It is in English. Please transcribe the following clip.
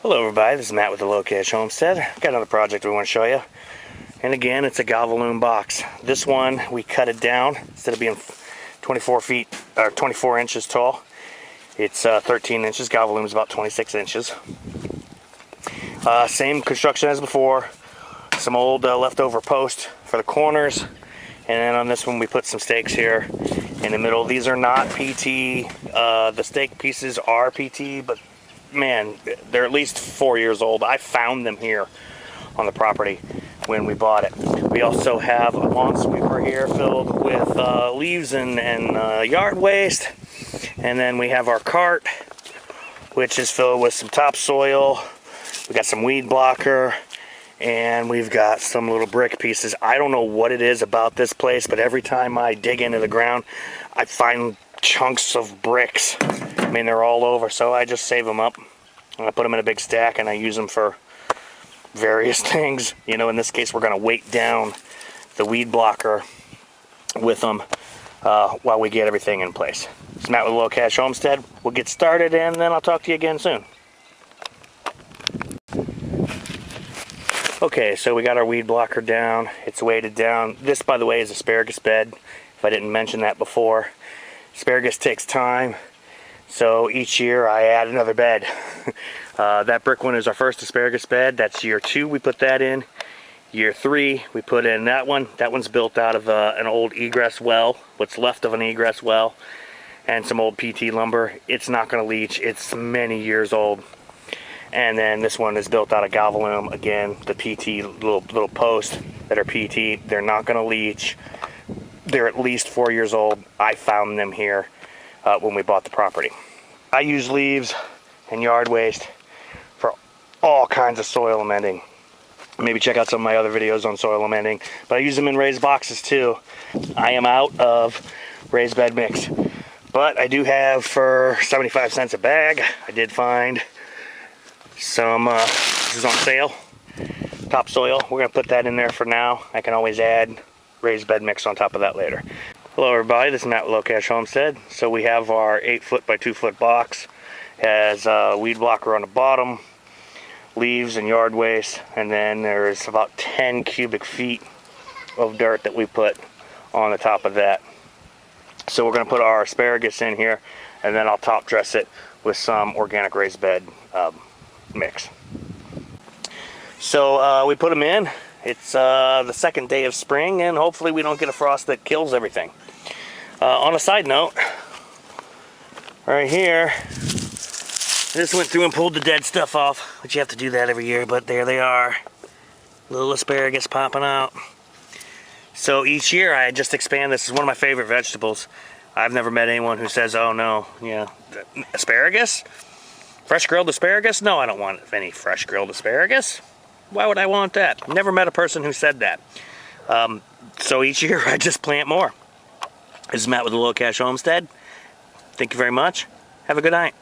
Hello everybody, this is Matt with the Low Cash Homestead. Got another project we want to show you. And again, it's a galvalum box. This one, we cut it down. Instead of being 24 inches tall, it's 13 inches. Galvalum is about 26 inches. Same construction as before. Some old leftover post for the corners. And then on this one, we put some stakes here in the middle. These are not PT. The stake pieces are PT, but man, they're at least 4 years old. I found them here on the property when we bought it. We also have a lawn sweeper here filled with leaves and yard waste. And then we have our cart, which is filled with some topsoil. We got some weed blocker, and we've got some little brick pieces. I don't know what it is about this place, but every time I dig into the ground, I find chunks of bricks. I mean, they're all over, so I just save them up. And I put them in a big stack, and I use them for various things. You know, in this case, we're going to weight down the weed blocker with them while we get everything in place. It's Matt with Low Cash Homestead. We'll get started, and then I'll talk to you again soon. Okay, so we got our weed blocker down. It's weighted down. This, by the way, is asparagus bed, if I didn't mention that before. Asparagus takes time, so each year I add another bed. That brick one is our first asparagus bed. That's year 2 we put that in. Year 3 we put in that one. That one's built out of an old egress well, what's left of an egress well, and some old PT lumber. It's not going to leach. It's many years old. And then this one is built out of galvalum. Again, the PT little posts that are PT, they're not going to leach. They're at least 4 years old. I found them here when we bought the property. I use leaves and yard waste for all kinds of soil amending. Maybe check out some of my other videos on soil amending, but I use them in raised boxes too. I am out of raised bed mix, but I do have for 75 cents a bag. I did find some, this is on sale, topsoil. We're gonna put that in there for now. I can always add raised bed mix on top of that later. Hello everybody, this is Matt with Low Cash Homestead. So we have our 8-foot by 2-foot box. Has a weed blocker on the bottom, leaves and yard waste, and then there's about 10 cubic feet of dirt that we put on the top of that. So we're gonna put our asparagus in here, and then I'll top dress it with some organic raised bed mix. So we put them in. It's the second day of spring, and hopefully we don't get a frost that kills everything. On a side note, right here, I just went through and pulled the dead stuff off, which you have to do that every year, but there they are. Little asparagus popping out. So each year I just expand. This is one of my favorite vegetables. I've never met anyone who says, oh no, yeah, asparagus? Fresh grilled asparagus? No, I don't want any fresh grilled asparagus. Why would I want that? Never met a person who said that. So each year I just plant more. This is Matt with the Low Cash Homestead. Thank you very much. Have a good night.